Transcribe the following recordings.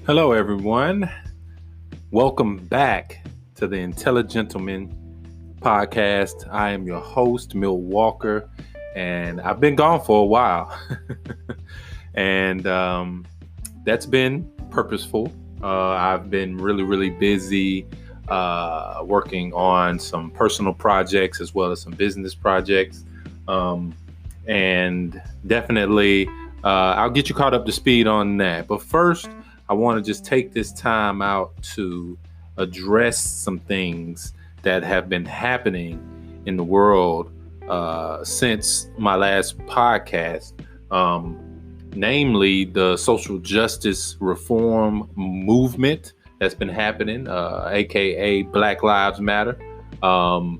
Hello, everyone. Welcome back to the Intelligent Gentleman podcast. I am your host, Milt Walker, and I've been gone for a while. and that's been purposeful. I've been really busy working on some personal projects as well as some business projects. And definitely, I'll get you caught up to speed on that. But first, I want to just take this time out to address some things that have been happening in the world since my last podcast, namely the social justice reform movement that's been happening, aka Black Lives Matter. And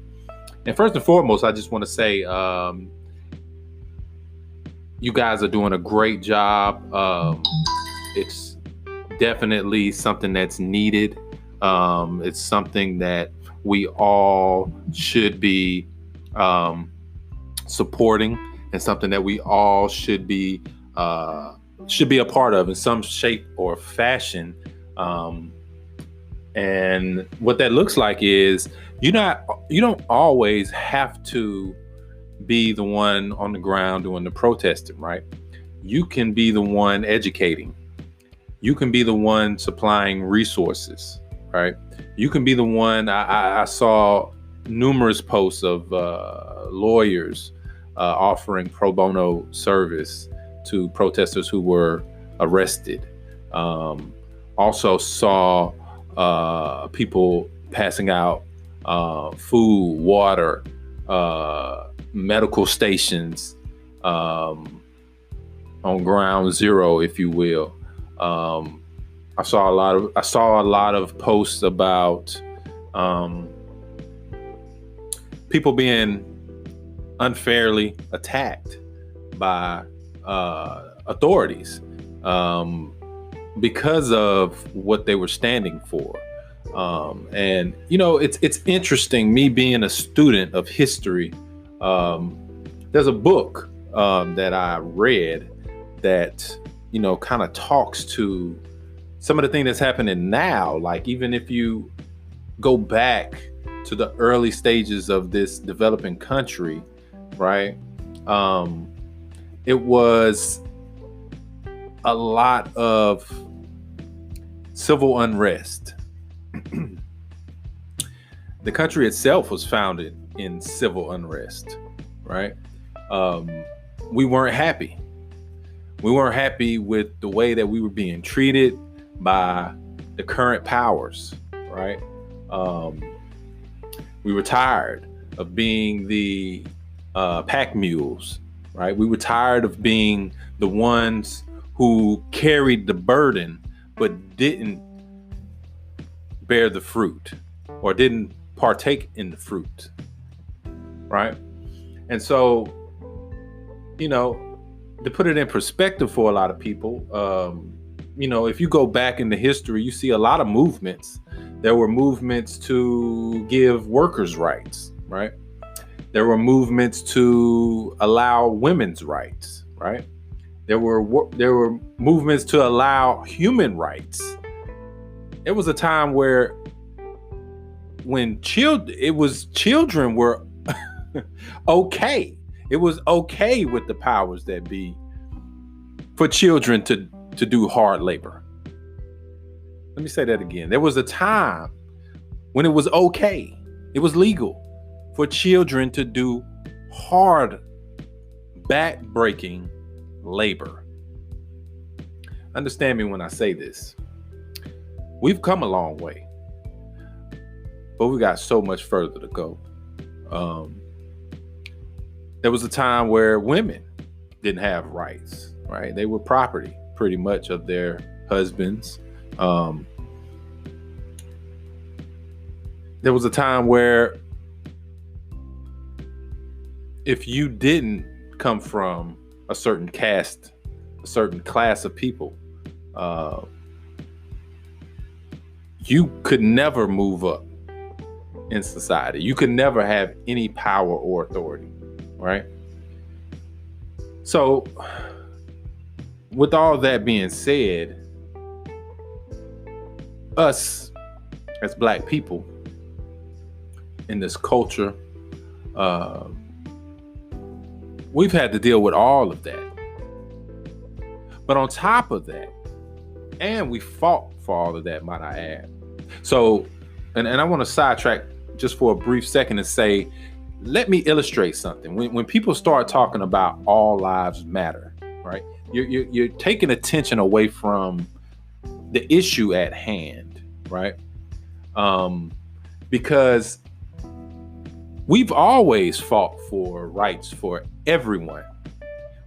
first and foremost, I just want to say you guys are doing a great job. It's definitely something that's needed. It's something that we all should be supporting, and something that we all should be a part of in some shape or fashion. And what that looks like is you don't always have to be the one on the ground doing the protesting, right? You can be the one educating. You can be the one supplying resources, right? You can be the one. I saw numerous posts of lawyers offering pro bono service to protesters who were arrested. Also saw people passing out food, water, medical stations on ground zero, if you will. I saw a lot of posts about people being unfairly attacked by authorities because of what they were standing for. And it's interesting. Me being a student of history, there's a book that I read that kind of talks to some of the things that's happening now. Like, even if you go back to the early stages of this developing country, right? It was a lot of civil unrest. The country itself was founded in civil unrest, right? We weren't happy. We weren't happy with the way that we were being treated by the current powers, right? We were tired of being the pack mules, right? We were tired of being the ones who carried the burden but didn't bear the fruit or didn't partake in the fruit, right? And so, to put it in perspective for a lot of people, if you go back into history, you see a lot of movements. There were movements to give workers' rights, right? There were movements to allow women's rights, right? There were movements to allow human rights. There was a time when children were okay. It was okay with the powers that be for children to do hard labor. Let me say that again. There was a time when it was okay. It was legal for children to do hard, back-breaking labor. Understand me when I say this. We've come a long way, but we got so much further to go. There was a time where women didn't have rights, right? They were property, pretty much, of their husbands. There was a time where if you didn't come from a certain caste, a certain class of people, you could never move up in society. You could never have any power or authority, right? So, with all that being said, us as Black people in this culture, we've had to deal with all of that. But on top of that, and we fought for all of that, might I add. So, and I want to sidetrack just for a brief second and say, let me illustrate something. When people start talking about all lives matter, right? You're taking attention away from the issue at hand, right? Because we've always fought for rights for everyone.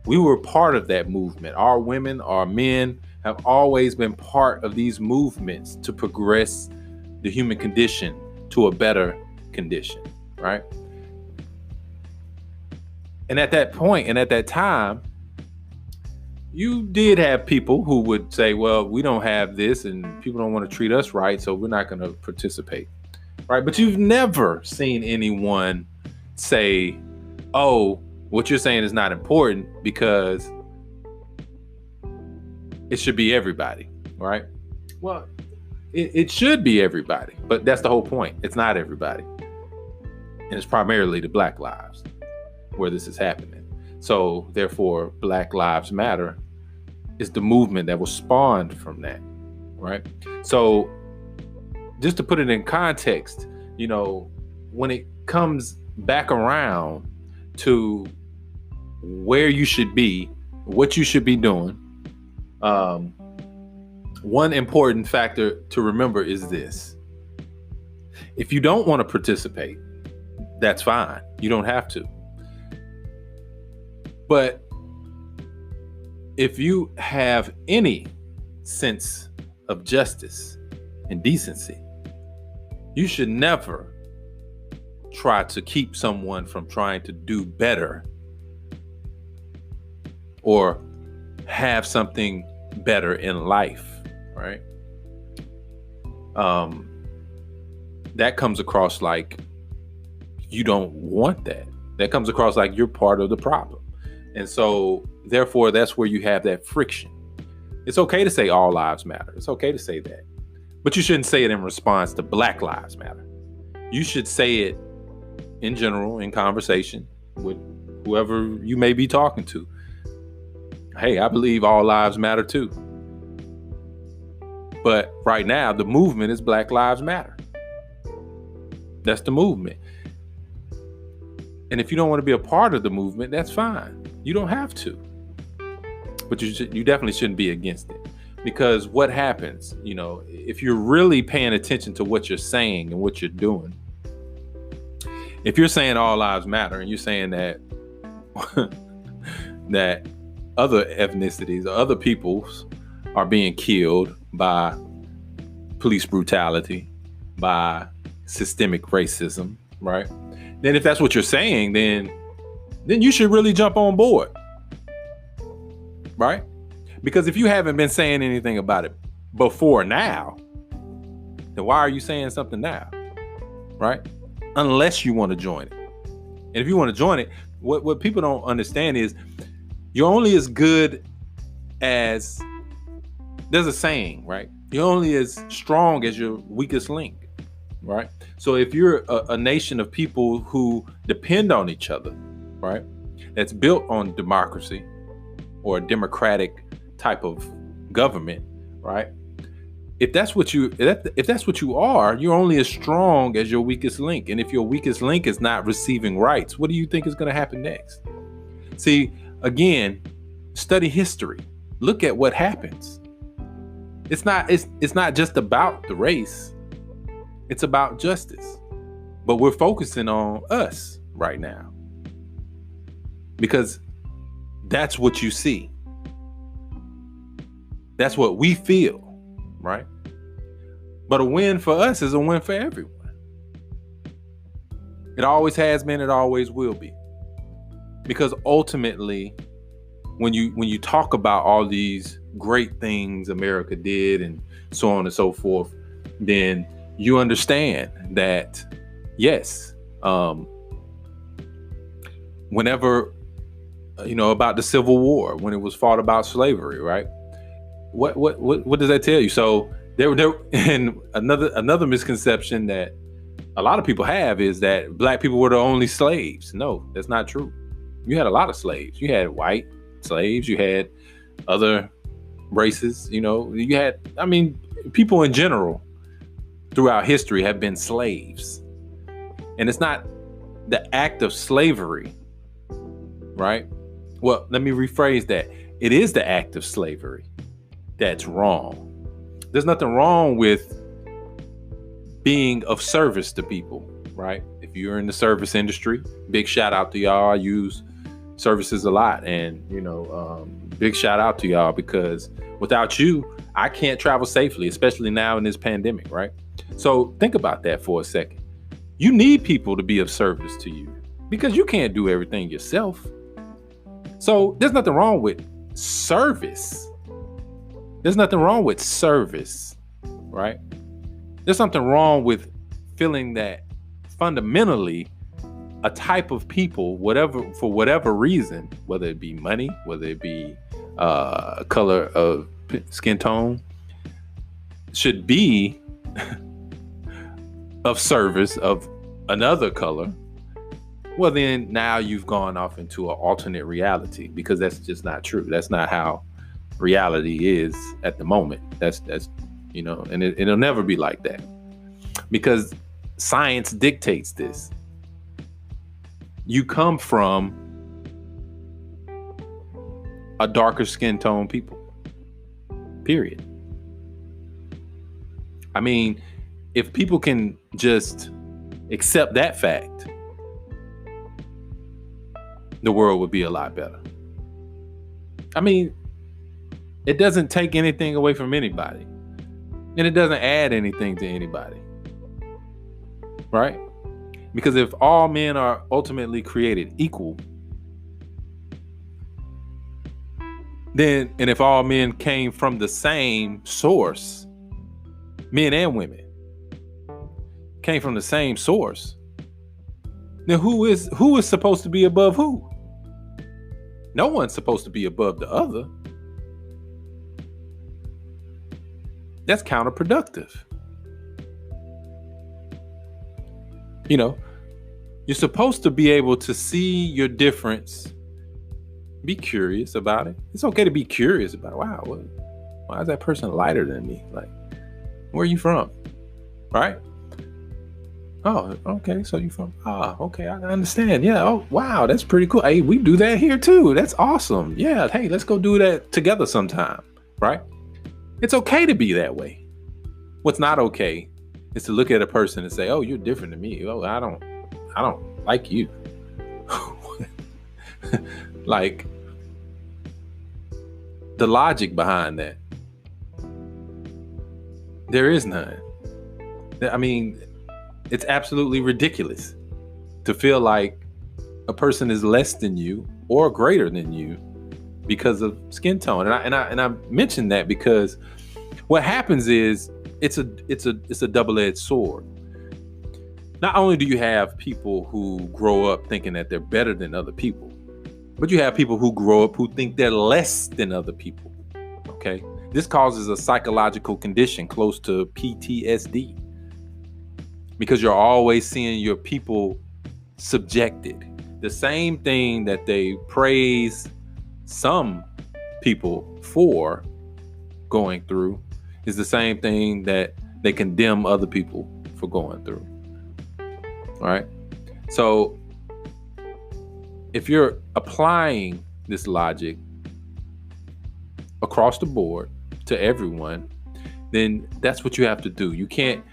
We were part of that movement. Our women, our men have always been part of these movements to progress the human condition to a better condition, right? And at that point and at that time, you did have people who would say, well, we don't have this and people don't want to treat us right, so we're not going to participate, right? But you've never seen anyone say, oh, what you're saying is not important because it should be everybody, right? Well, it should be everybody, but that's the whole point. It's not everybody. And it's primarily the Black lives where this is happening. So therefore, Black Lives Matter is the movement that was spawned from that, right? So just to put it in context, when it comes back around to where you should be, what you should be doing, one important factor to remember is this. If you don't want to participate, that's fine. You don't have to. But if you have any sense of justice and decency, you should never try to keep someone from trying to do better or have something better in life, right? That comes across like you don't want that. That comes across like you're part of the problem. And so, therefore, that's where you have that friction. It's okay to say all lives matter. It's okay to say that. But you shouldn't say it in response to Black Lives Matter. You should say it in general, in conversation with whoever you may be talking to. Hey, I believe all lives matter too. But right now, the movement is Black Lives Matter. That's the movement. And if you don't want to be a part of the movement, that's fine. You don't have to. But you definitely shouldn't be against it. Because what happens, if you're really paying attention to what you're saying and what you're doing, if you're saying all lives matter and you're saying that that other ethnicities or other peoples are being killed by police brutality, by systemic racism, right? Then if that's what you're saying, then you should really jump on board, right? Because if you haven't been saying anything about it before now, then why are you saying something now, right? Unless you want to join it. And if you want to join it, what people don't understand is you're only as good as, there's a saying, right? You're only as strong as your weakest link, right? So if you're a nation of people who depend on each other, right? That's built on democracy or a democratic type of government, right? If that's what you are, you're only as strong as your weakest link. And if your weakest link is not receiving rights, what do you think is going to happen next? See, again, study history. Look at what happens. It's not just about the race. It's about justice. But we're focusing on us right now. Because that's what you see. That's what we feel. Right? But a win for us is a win for everyone. It always has been, it always will be. Because ultimately, when you talk about all these great things America did and so on and so forth, then you understand that, yes, whenever, about the Civil War, when it was fought about slavery, right? What does that tell you? So There, and another misconception that a lot of people have is that black people were the only slaves. No, that's not true. You had a lot of slaves. You had white slaves. You had other races. You had, people in general throughout history have been slaves. And it's not the act of slavery, right? Well, let me rephrase that. It is the act of slavery that's wrong. There's nothing wrong with being of service to people, right? If you're in the service industry, big shout out to y'all. I use services a lot, and big shout out to y'all, because without you, I can't travel safely, especially now in this pandemic, right? So think about that for a second. You need people to be of service to you because you can't do everything yourself. So there's nothing wrong with service. There's nothing wrong with service, right? There's something wrong with feeling that fundamentally a type of people, for whatever reason, whether it be money, whether it be color of skin tone, should be of service of another color. Well, then now you've gone off into an alternate reality, because that's just not true. That's not how reality is at the moment. That's and it'll never be like that, because science dictates this. You come from a darker skin tone people, period. If people can just accept that fact, the world would be a lot better. It doesn't take anything away from anybody, and it doesn't add anything to anybody, right? Because if all men are ultimately created equal, then, and if all men came from the same source, men and women came from the same source, then who is supposed to be above who? No one's supposed to be above the other. That's counterproductive. You're supposed to be able to see your difference, be curious about it. It's okay to be curious about, wow, why is that person lighter than me? Like, where are you from? Right? Oh, okay. So you from, okay. I understand. Yeah. Oh, wow. That's pretty cool. Hey, we do that here too. That's awesome. Yeah. Hey, let's go do that together sometime. Right? It's okay to be that way. What's not okay is to look at a person and say, oh, you're different than me. Oh, I don't like you. Like, the logic behind that, there is none. It's absolutely ridiculous to feel like a person is less than you or greater than you because of skin tone. And I mentioned that because what happens is it's a double-edged sword. Not only do you have people who grow up thinking that they're better than other people, but you have people who grow up who think they're less than other people. Okay? This causes a psychological condition close to PTSD, because you're always seeing your people subjected. The same thing that they praise some people for going through is the same thing that they condemn other people for going through. All right? So if you're applying this logic across the board to everyone, then that's what you have to do. You can't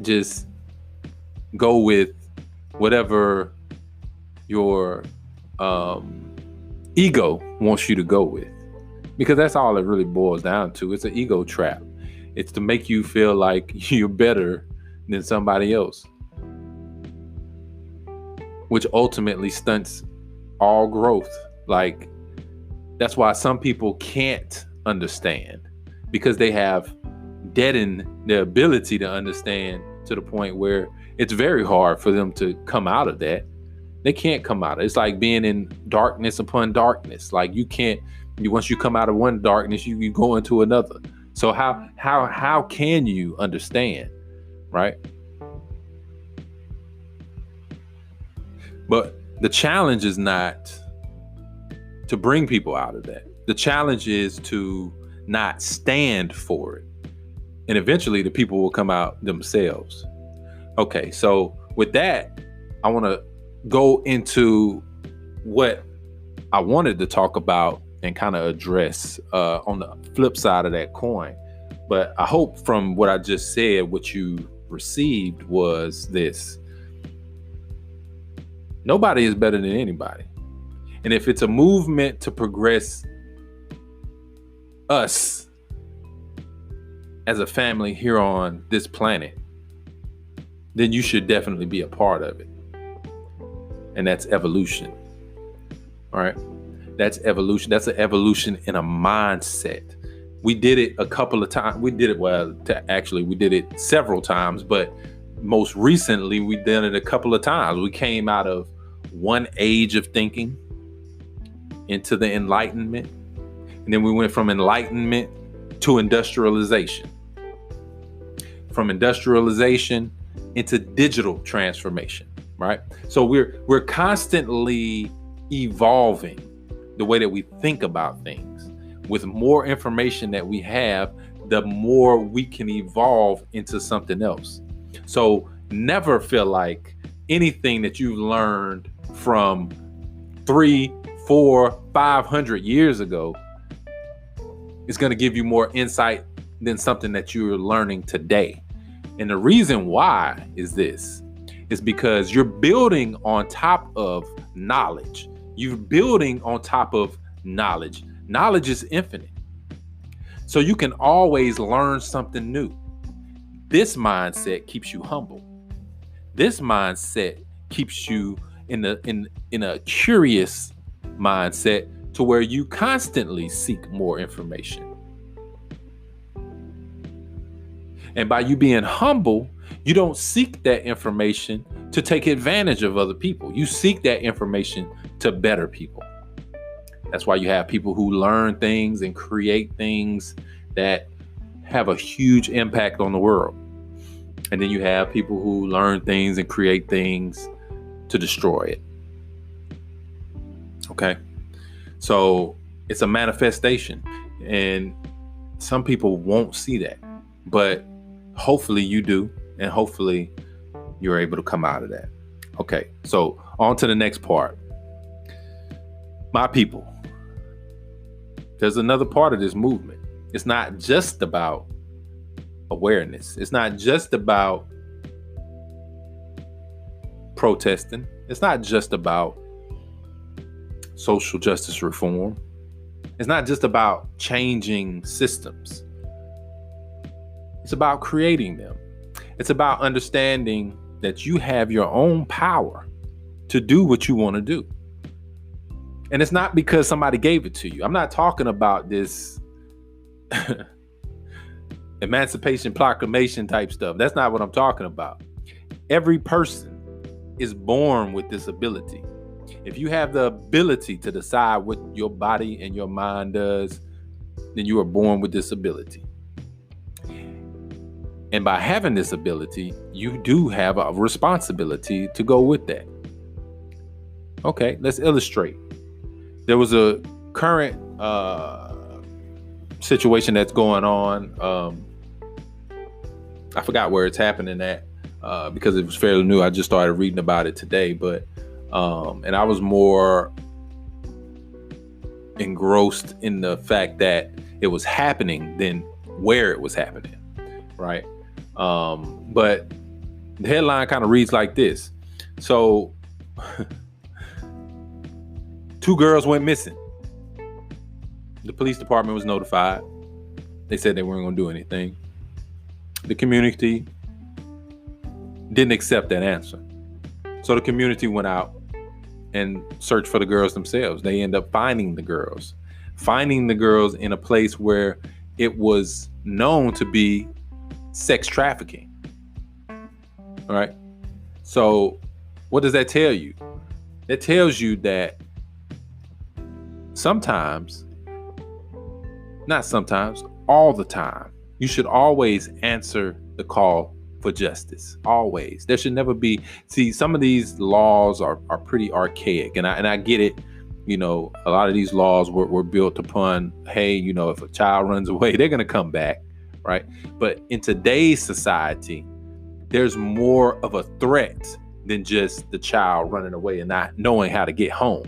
just go with whatever your ego wants you to go with, because that's all it really boils down to. It's an ego trap. It's to make you feel like you're better than somebody else, which ultimately stunts all growth. Like, that's why some people can't understand, because they have deadened their ability to understand to the point where it's very hard for them to come out of that. They can't come out of it. It's like being in darkness upon darkness. Like, you can't, once you come out of one darkness, you go into another. So how can you understand, right? But the challenge is not to bring people out of that. The challenge is to not stand for it. And eventually the people will come out themselves. Okay, so with that, I want to go into what I wanted to talk about and kind of address on the flip side of that coin. But I hope from what I just said, what you received was this. Nobody is better than anybody. And if it's a movement to progress us as a family here on this planet, then you should definitely be a part of it. And that's evolution. All right. That's evolution. That's an evolution in a mindset. We did it a couple of times. We did it several times, but most recently we did it a couple of times. We came out of one age of thinking into the Enlightenment. And then we went from enlightenment to industrialization. From industrialization into digital transformation, right? So we're constantly evolving the way that we think about things. With more information that we have, the more we can evolve into something else. So never feel like anything that you've learned from 3, 4, 500 years ago is going to give you more insight than something that you're learning today. And the reason why is this, is because you're building on top of knowledge. You're building on top of knowledge. Knowledge is infinite. So you can always learn something new. This mindset keeps you humble. This mindset keeps you in a curious mindset to where you constantly seek more information. And by you being humble, you don't seek that information to take advantage of other people. You seek that information to better people. That's why you have people who learn things and create things that have a huge impact on the world. And then you have people who learn things and create things to destroy it. Okay? So it's a manifestation. And some people won't see that. But hopefully you do. And hopefully you're able to come out of that. Okay, so on to the next part. My people, there's another part of this movement. It's not just about awareness. It's not just about protesting. It's not just about social justice reform. It's not just about changing systems. It's about creating them. It's about understanding that you have your own power to do what you want to do. And it's not because somebody gave it to you. I'm not talking about this Emancipation Proclamation type stuff. That's not what I'm talking about. Every person is born with this ability. If you have the ability to decide what your body and your mind does, then you are born with this ability. And by having this ability, you do have a responsibility to go with that. Okay, let's illustrate. There was a current situation that's going on. I forgot where it's happening at because it was fairly new. I just started reading about it today, but and I was more engrossed in the fact that it was happening than where it was happening, right? But the headline kind of reads like this. So 2 girls went missing. The police department was notified. They said they weren't going to do anything. The community didn't accept that answer. So the community went out and searched for the girls themselves. They end up finding the girls in a place where it was known to be sex trafficking. All right. So what does that tell you? That tells you that all the time. You should always answer the call for justice. Always. There should never be. See, some of these laws are pretty archaic, and I get it. A lot of these laws were built upon, hey, if a child runs away, they're going to come back, right? But in today's society, there's more of a threat than just the child running away and not knowing how to get home.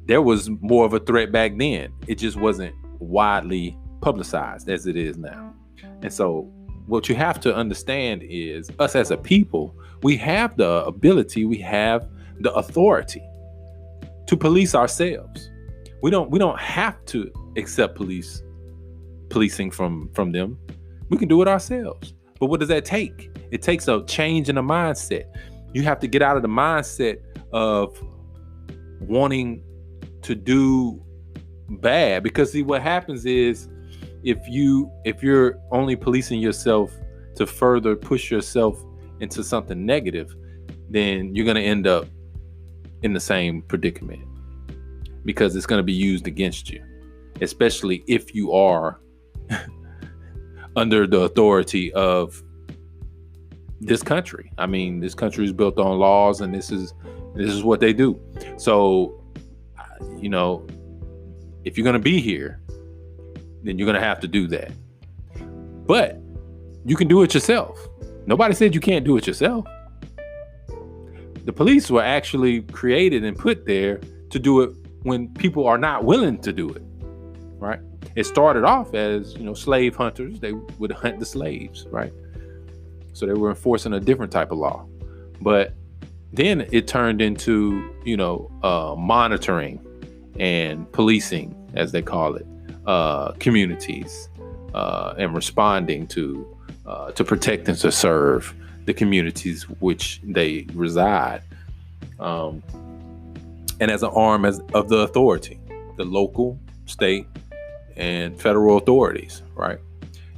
There was more of a threat back then. It just wasn't widely publicized as it is now. And so what you have to understand is us as a people, we have the ability, we have the authority to police ourselves. We don't have to accept policing from them. We can do it ourselves. But what does that take? It takes a change in the mindset. You have to get out of the mindset of wanting to do bad, because see, what happens is if you're only policing yourself to further push yourself into something negative, then you're going to end up in the same predicament, because it's going to be used against you, especially if you are under the authority of this country. I mean, this country is built on laws, and this is what they do. So, if you're going to be here, then you're going to have to do that. But you can do it yourself. Nobody said you can't do it yourself. The police were actually created and put there to do it when people are not willing to do it, right? It started off as, slave hunters. They would hunt the slaves, right? So they were enforcing a different type of law. But then it turned into, monitoring and policing, as they call it, communities, and responding to protect and to serve the communities which they reside, and as an arm of the authority, the local, state, and federal authorities, right?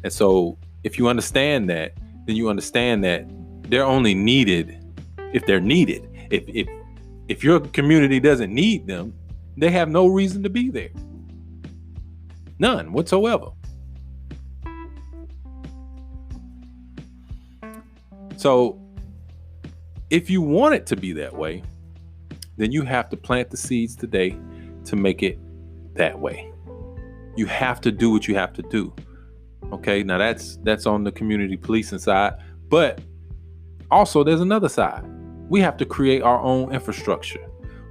And so if you understand that, then you understand that they're only needed if they're needed. If your community doesn't need them, they have no reason to be there. None whatsoever. So if you want it to be that way, then you have to plant the seeds today to make it that way. You have to do what you have to do. Okay, now that's on the community policing side, but also there's another side. We have to create our own infrastructure.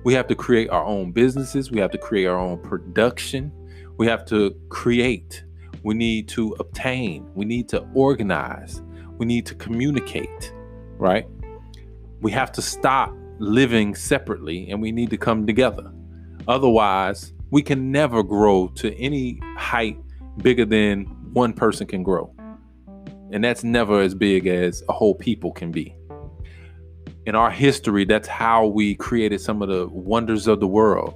We have to create our own businesses. We have to create our own production. We have to create. We need to obtain. We need to organize. We need to communicate, right? We have to stop living separately, and we need to come together. Otherwise, we can never grow to any height bigger than one person can grow. And that's never as big as a whole people can be. In our history, that's how we created some of the wonders of the world.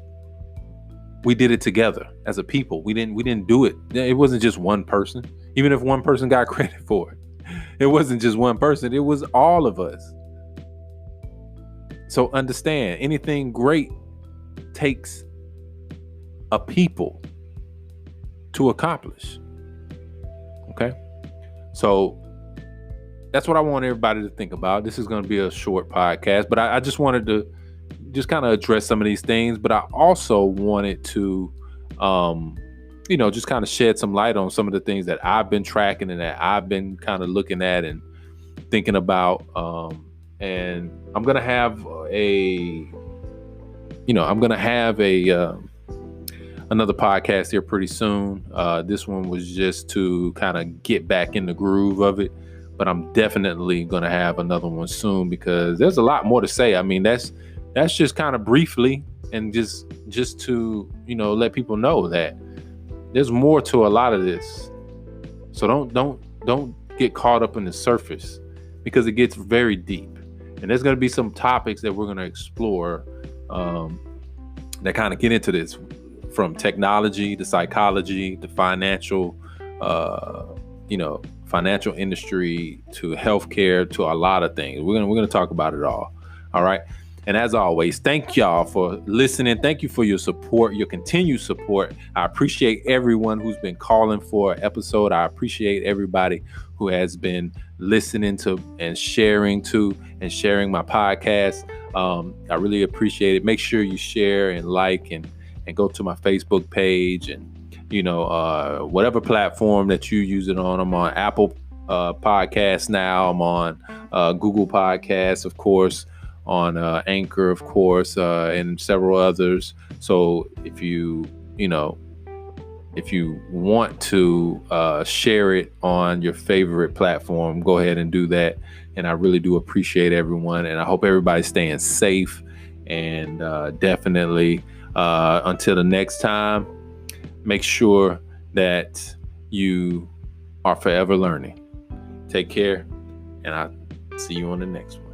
We did it together as a people. We didn't do it. It wasn't just one person. Even if one person got credit for it, it wasn't just one person. It was all of us. So understand, anything great takes a people to accomplish. Okay? So that's what I want everybody to think about. This is going to be a short podcast, but I just wanted to just kind of address some of these things. But I also wanted to, just kind of shed some light on some of the things that I've been tracking and that I've been kind of looking at and thinking about. And I'm going to have another podcast here pretty soon. This one was just to kind of get back in the groove of it. But I'm definitely going to have another one soon, because there's a lot more to say. I mean, that's just kind of briefly, and just to, let people know that there's more to a lot of this. So don't get caught up in the surface, because it gets very deep. And there's going to be some topics that we're going to explore that kind of get into this, from technology to psychology to financial industry to healthcare to a lot of things. We're gonna talk about it all. All right. And as always, thank y'all for listening. Thank you for your support, your continued support. I appreciate everyone who's been calling for an episode. I appreciate everybody who has been listening to and sharing my podcast. I really appreciate it. Make sure you share and like and go to my Facebook page and, whatever platform that you use it on. I'm on Apple Podcasts now. I'm on Google Podcasts, of course, on Anchor, of course, and several others. So if you want to share it on your favorite platform, go ahead and do that. And I really do appreciate everyone. And I hope everybody's staying safe. And definitely until the next time, make sure that you are forever learning. Take care, and I'll see you on the next one.